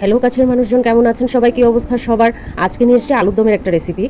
Hello কাছের মানুষজন, কেমন আছেন সবাই? কি অবস্থা সবার? আজকে নিয়ে এসেছি আলুর দমের একটা রেসিপি।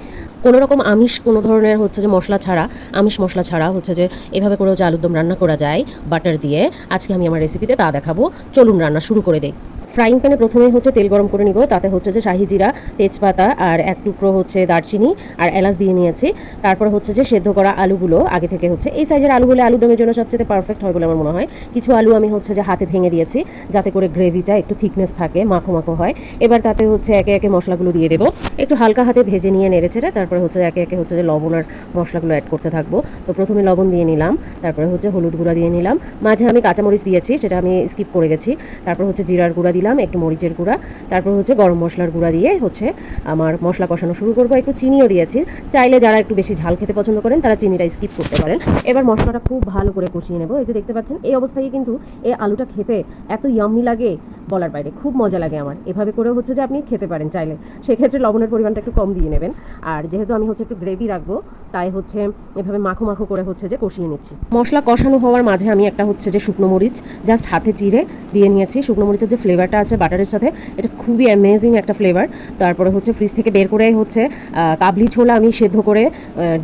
কোনো রকম আমিষ কোনো ধরনের হচ্ছে যে মশলা ছাড়া, আমিষ মশলা ছাড়া হচ্ছে যে এভাবে করেও যে আলুর দম রান্না করা যায় বাটার দিয়ে, আজকে আমি আমার রেসিপিতে তা দেখাবো। চলুন রান্না শুরু করে দেই। ফ্রাইং প্যানে প্রথমে হচ্ছে তেল গরম করে নিব। তাতে হচ্ছে যে শাহি জিরা, তেজপাতা আর এক টুকরো হচ্ছে দারচিনি আর এলাচ দিয়ে নিয়েছি। তারপর হচ্ছে যে সেদ্ধ করা আলুগুলো আগে থেকে হচ্ছে এই সাইজের আলু হলে আলুদমের জন্য সবচেয়ে পারফেক্ট হয় বলে আমার মনে হয়। কিছু আলু আমি হচ্ছে যে হাতে ভেঙে দিয়েছি যাতে করে গ্রেভিটা একটু থিকনেস থাকে, মাখো মাখো হয়। এবার তাতে হচ্ছে একে একে মশলাগুলো দিয়ে দেবো, একটু হালকা হাতে ভেজে নিয়ে নেড়ে ছেড়ে তারপরে হচ্ছে একে একে হচ্ছে যে লবণ আর মশলাগুলো অ্যাড করতে থাকবো। তো প্রথমে লবণ দিয়ে নিলাম, তারপরে হচ্ছে হলুদ গুঁড়া দিয়ে নিলাম, মাঝে আমি কাঁচামরিচ দিয়েছি, সেটা আমি স্কিপ করে গেছি। তারপর হচ্ছে জিরার গুঁড়া দিলাম, একটু মরিচের গুঁড়া, তারপর হচ্ছে গরম মশলার গুঁড়া দিয়ে হচ্ছে আমার মশলা কষানো শুরু করবো। একটু চিনিও দিয়েছি, চাইলে যারা একটু বেশি ঝাল খেতে পছন্দ করেন তারা চিনিটা স্কিপ করতে পারেন। এবার মশলাটা খুব ভালো করে কষিয়ে নেবো। এই যে দেখতে পাচ্ছেন, এই অবস্থায় কিন্তু এই আলুটা খেতে এত ইয়াম্মি লাগে বলার বাইরে, খুব মজা লাগে আমার। এভাবে করেও হচ্ছে যে আপনি খেতে পারেন চাইলে, সেক্ষেত্রে লবণের পরিমাণটা একটু কম দিয়ে নেবেন। আর যেহেতু আমি হচ্ছে একটু গ্রেভি রাখবো, তাই হচ্ছে এভাবে মাখো মাখো করে হচ্ছে যে কষিয়ে নিচ্ছি। মশলা কষানো হওয়ার মাঝে আমি একটা হচ্ছে যে শুকনো মরিচ জাস্ট হাতে চিড়ে দিয়ে নিয়েছি। শুকনো মরিচের যে ফ্লেভারটা আছে বাটারের সাথে, এটা খুবই অ্যামেজিং একটা ফ্লেভার। তারপরে হচ্ছে ফ্রিজ থেকে বের করে হচ্ছে কাবলি ছোলা আমি সেদ্ধ করে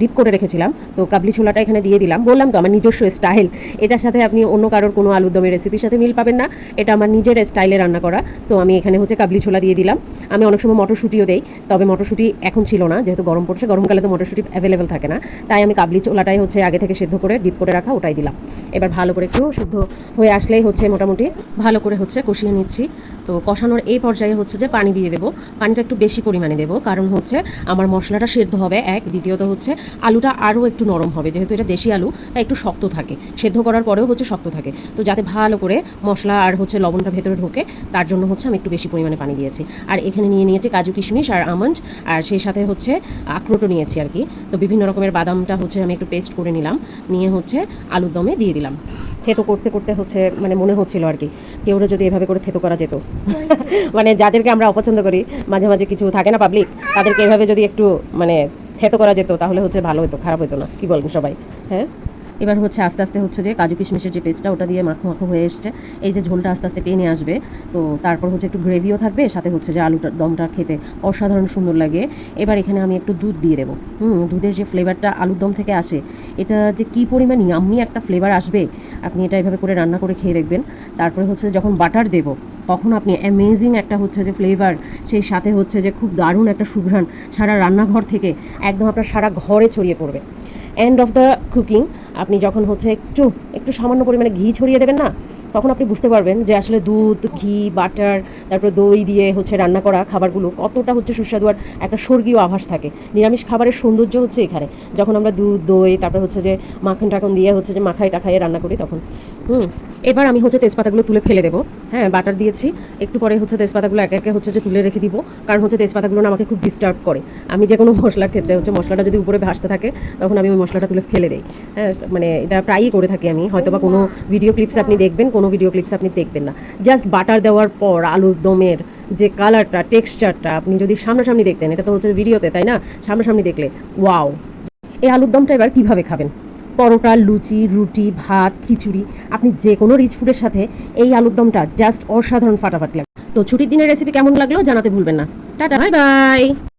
ডিপ করে রেখেছিলাম, তো কাবলি ছোলাটা এখানে দিয়ে দিলাম। বললাম তো আমার নিজস্ব স্টাইল, এটার সাথে আপনি অন্য কারোর কোনো আলুর দমের রেসিপির সাথে মিল পাবেন না, এটা আমার নিজের স্টাইলে রান্না করা। সো আমি এখানে হচ্ছে কাবলি ছোলা দিয়ে দিলাম। আমি অনেক সময় মটরশুঁটিও দেই, তবে মটরশুঁটি এখন ছিল না, যেহেতু গরম পড়ছে, গরমকালে তো মটরশুঁটি অ্যাভেলেবেল থাকে না, তাই আমি কাবলি ছোলাটাই হচ্ছে আগে থেকে সেদ্ধ করে ডিপ করে রাখা ওটাই দিলাম। এবার ভালো করে একটু সিদ্ধ হয়ে আসলেই হচ্ছে মোটামুটি ভালো করে হচ্ছে কষিয়ে নিচ্ছি। তো কষানোর এই পর্যায়ে হচ্ছে যে পানি দিয়ে দেবো। পানিটা একটু বেশি পরিমাণে দেবো, কারণ হচ্ছে আমার মশলাটা সেদ্ধ হবে এক, দ্বিতীয়ত হচ্ছে আলুটা আরও একটু নরম হবে, যেহেতু এটা দেশি আলু তাই একটু শক্ত থাকে, সেদ্ধ করার পরেও হচ্ছে শক্ত থাকে। তো যাতে ভালো করে মশলা আর হচ্ছে লবণটা ভেতরে ঢোকে, তার জন্য হচ্ছে আমি একটু বেশি পরিমাণে পানি দিয়েছি। আর এখানে নিয়ে নিয়েছি কাজু কিশমিশ আর আমন্ড, আর সেই সাথে হচ্ছে আখরোটও নিয়েছি আর কি। তো বিভিন্ন রকমের বাদামটা হচ্ছে আমি একটু পেস্ট করে নিলাম, নিয়ে হচ্ছে আলুর দমে দিয়ে দিলাম। থেতো করতে করতে হচ্ছে মানে মনে হচ্ছিল আর কি, কেউরা যদি এভাবে করে থেতো করা যেত মানে যাদেরকে আমরা অপছন্দ করি, মাঝে মাঝে কিছু থাকে না পাবলিক, তাদেরকে এভাবে যদি একটু মানে থেতো করা যেত তাহলে হচ্ছে ভালো হতো, খারাপ হতো না। কি বলেন সবাই? হ্যাঁ। এবার হচ্ছে আস্তে আস্তে হচ্ছে যে কাজু কিশমিশের যে পেস্টটা ওটা দিয়ে মাখো মাখো হয়ে এসছে, এই যে ঝোলটা আস্তে আস্তে টেনে আসবে। তো তারপর হচ্ছে একটু গ্রেভিও থাকবে, সাথে হচ্ছে যে আলুটা দমটা খেতে অসাধারণ সুন্দর লাগে। এবার এখানে আমি একটু দুধ দিয়ে দেবো। দুধের যে ফ্লেভারটা আলুর দম থেকে আসে, এটা যে কী পরিমাণ ইয়াম্মি একটা ফ্লেভার আসবে, আপনি এটা এভাবে করে রান্না করে খেয়ে দেখবেন। তারপরে হচ্ছে যখন বাটার দেবো তখন আপনি অ্যামেজিং একটা হচ্ছে যে ফ্লেভার, সেই সাথে হচ্ছে যে খুব দারুণ একটা সুঘ্রাণ সারা রান্নাঘর থেকে একদম আপনার সারা ঘরে ছড়িয়ে পড়বে। এন্ড অফ দ্য কুকিং, আপনি যখন হচ্ছে একটু একটু সামান্য পরিমাণে ঘি ছড়িয়ে দেবেন না, তখন আপনি বুঝতে পারবেন যে আসলে দুধ, ঘি, বাটার, তারপর দই দিয়ে হচ্ছে রান্না করা খাবারগুলো কতটা হচ্ছে সুস্বাদু আর একটা স্বর্গীয় আভাস থাকে। নিরামিষ খাবারের সৌন্দর্য হচ্ছে এখানে, যখন আমরা দুধ, দই, তারপর হচ্ছে যে মাখন টাখন দিয়ে হচ্ছে যে মাখাই টাখাইয়ে রান্না করি তখন। এবার আমি হচ্ছে তেজপাতাগুলো তুলে ফেলে দেবো। হ্যাঁ, বাটার দিয়েছি, একটু পরে হচ্ছে তেজপাতাগুলো একে একে হচ্ছে যে তুলে রেখে দিব, কারণ হচ্ছে তেজপাতাগুলো না আমাকে খুব ডিস্টার্ব করে। আমি যে কোনো মশলার ক্ষেত্রে হচ্ছে মশলাটা যদি উপরে ভাসতে থাকে তখন আমি ওই মশলাটা তুলে ফেলে দিই। হ্যাঁ, মানে এটা প্রায়ই করে থাকি আমি। হয়তো বা কোনো ভিডিও ক্লিপস আপনি দেখবেন, কোনো ভিডিও ক্লিপস আপনি দেখবেন না। জাস্ট বাটার দেওয়ার পর আলুর দমের যে কালারটা, টেক্সচারটা আপনি যদি সামনাসামনি দেখতেন, এটা তো হচ্ছে ভিডিওতে তাই না, সামনাসামনি দেখলে ওয়াও। এই আলুর দমটা এবার কীভাবে খাবেন? পরোটা, লুচি, রুটি, ভাত, খিচুড়ি, আপনি যে কোনো রিচ ফুডের সাথে এই আলুর দমটা জাস্ট অসাধারণ ফাটাফাটি লাগে। তো ছুটির দিনের রেসিপি কেমন লাগলো জানাতে ভুলবেন না। Tata, bye bye.